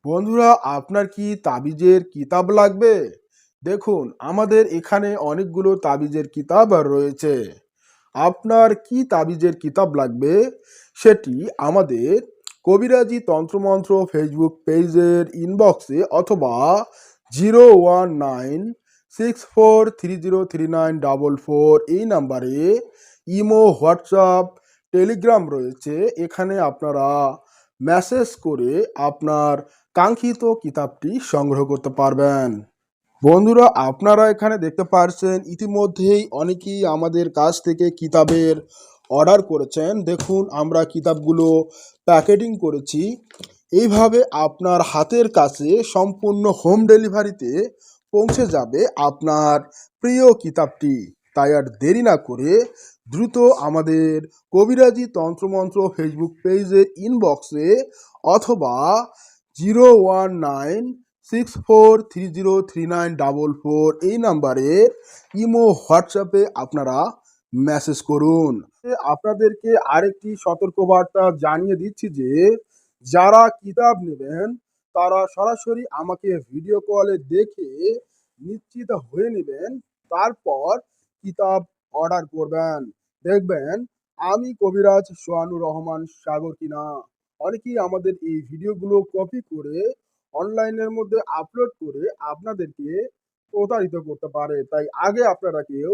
বন্ধুরা, আপনার কি তাবিজের কিতাব লাগবে? দেখুন, আমাদের এখানে অনেকগুলো তাবিজের কিতাব আর রয়েছে। আপনার কি তাবিজের কিতাব লাগবে সেটি আমাদের কবিরাজি তন্ত্রমন্ত্র ফেসবুক পেজের ইনবক্সে অথবা 01964303944 এই নাম্বারে ইমো, হোয়াটসঅ্যাপ, টেলিগ্রাম রয়েছে। এখানে আপনারা মেসেজ করে আপনার কাঙ্ক্ষিত কিতাবটি সংগ্রহ করতে পারবেন। বন্ধুরা, আপনারা এখানে দেখতে পারছেন ইতিমধ্যেই অনেকেই আমাদের কাছ থেকে কিতাবের অর্ডার করেছেন। দেখুন, আমরা কিতাবগুলো প্যাকেটিং করেছি। এইভাবে আপনার হাতের কাছে সম্পূর্ণ হোম ডেলিভারিতে পৌঁছে যাবে আপনার প্রিয় কিতাবটি। তাই আর দেরি না করে দ্রুত আমাদের কবিরাজি তন্ত্রমন্ত্র ফেসবুক পেজের ইনবক্সে অথবা 01964303944 এই নাম্বারে ইমো, হোয়াটসঅ্যাপে আপনারা মেসেজ করুন। আপনাদেরকে আরেকটি সতর্কবার্তা জানিয়ে দিচ্ছি যে যারা কিতাব নেবেন তারা সরাসরি আমাকে ভিডিও কলে দেখে নিশ্চিত হয়ে নেবেন, তারপর কিতাব অর্ডার করবেন। দেখবেন আমি কবিরাজ সোহানুর রহমান সাগর কিনা। অনেকেই আমাদের এই ভিডিওগুলো কপি করে অনলাইনের মধ্যে আপলোড করে আপনাদেরকে প্রতারিত করতে পারে। তাই আগে আপনারা কেউ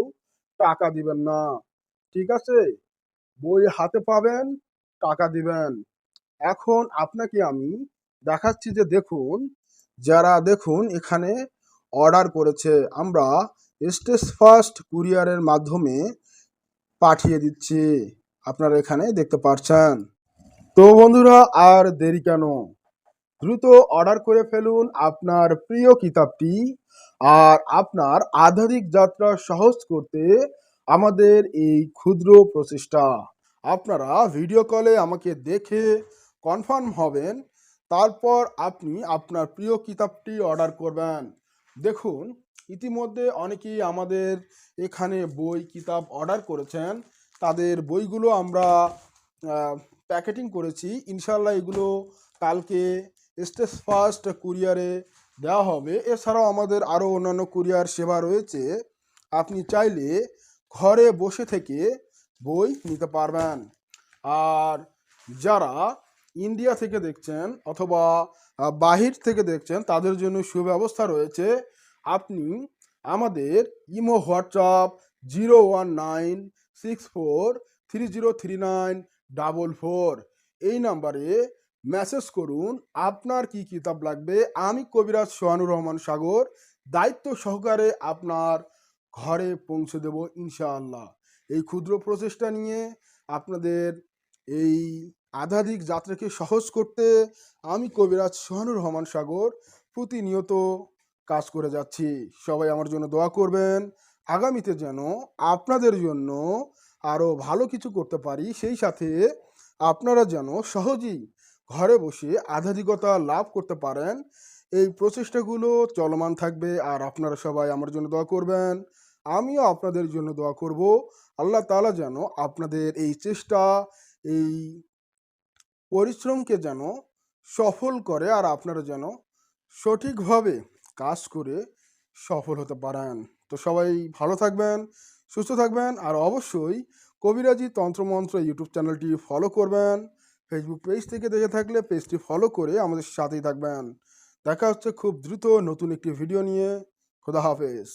টাকা দিবেন না, ঠিক আছে? বই হাতে পাবেন, টাকা দিবেন। এখন আপনাকে আমি দেখাচ্ছি যে দেখুন, যারা দেখুন এখানে অর্ডার করেছে, আমরা স্টেজ ফার্স্ট কুরিয়ারের মাধ্যমে পাঠিয়ে দিচ্ছি। আপনারা এখানে দেখতে পাচ্ছেন। তো বন্ধুরা, আর দেরি কেন, দ্রুত অর্ডার করে ফেলুন আপনার প্রিয় কিতাবটি। আর আপনার আধ্যাত্মিক যাত্রা সহজ করতে আমাদের এই ক্ষুদ্র প্রচেষ্টা, আপনারা ভিডিও কলে আমাকে দেখে কনফার্ম হবেন, তারপর আপনি আপনার প্রিয় কিতাবটি অর্ডার করবেন। দেখুন, ইতিমধ্যে অনেকেই আমাদের এখানে বই কিতাব অর্ডার করেছেন। তাদের বইগুলো আমরা প্যাকেটিং করেছি। ইনশাল্লাহ এগুলো কালকে স্টেজ ফার্স্ট কুরিয়ারে দেওয়া হবে। এছাড়াও আমাদের আরও অন্যান্য কুরিয়ার সেবা রয়েছে। আপনি চাইলে ঘরে বসে থেকে বই নিতে পারবেন। আর যারা ইন্ডিয়া থেকে দেখছেন অথবা বাহির থেকে দেখছেন তাদের জন্য সুব্যবস্থা রয়েছে। আপনি আমাদের ইমো, হোয়াটসঅ্যাপ 01964303944 এই নাম্বারে মেসেজ করুন আপনার কি কিতাব লাগবে। আমি কবিরাজ সোহানুর রহমান সাগর দায়িত্ব সহকারে আপনার ঘরে পৌঁছে দেব ইনশাআল্লাহ। এই ক্ষুদ্র প্রচেষ্টা নিয়ে আপনাদের এই আধ্যাত্মিক যাত্রাকে সহজ করতে আমি কবিরাজ সোহানুর রহমান সাগর প্রতিনিয়ত কাজ করে যাচ্ছি। সবাই আমার জন্য দোয়া করবেন, আগামীতে যেন আপনাদের জন্য আরও ভালো কিছু করতে পারি, সেই সাথে আপনারা যেন সহজেই ঘরে বসে আধ্যাত্মিকতা লাভ করতে পারেন। এই প্রচেষ্টাগুলো চলমান থাকবে। আর আপনারা সবাই আমার জন্য দোয়া করবেন, আমিও আপনাদের জন্য দোয়া করব। আল্লাহ তাআলা যেন আপনাদের এই চেষ্টা, এই পরিশ্রমকে যেন সফল করে, আর আপনারা যেন সঠিকভাবে কাজ করে সফল হতে পারেন। তো সবাই ভালো থাকবেন, সুস্থ থাকবেন, আর অবশ্যই কবিরাজি তন্ত্রমন্ত্র ইউটিউব চ্যানেলটি ফলো করবেন। ফেসবুক পেজ থেকে দেখে থাকলে পেজটি ফলো করে আমাদের সাথেই থাকবেন। দেখা হচ্ছে খুব দ্রুত নতুন একটি ভিডিও নিয়ে। খোদা হাফেজ।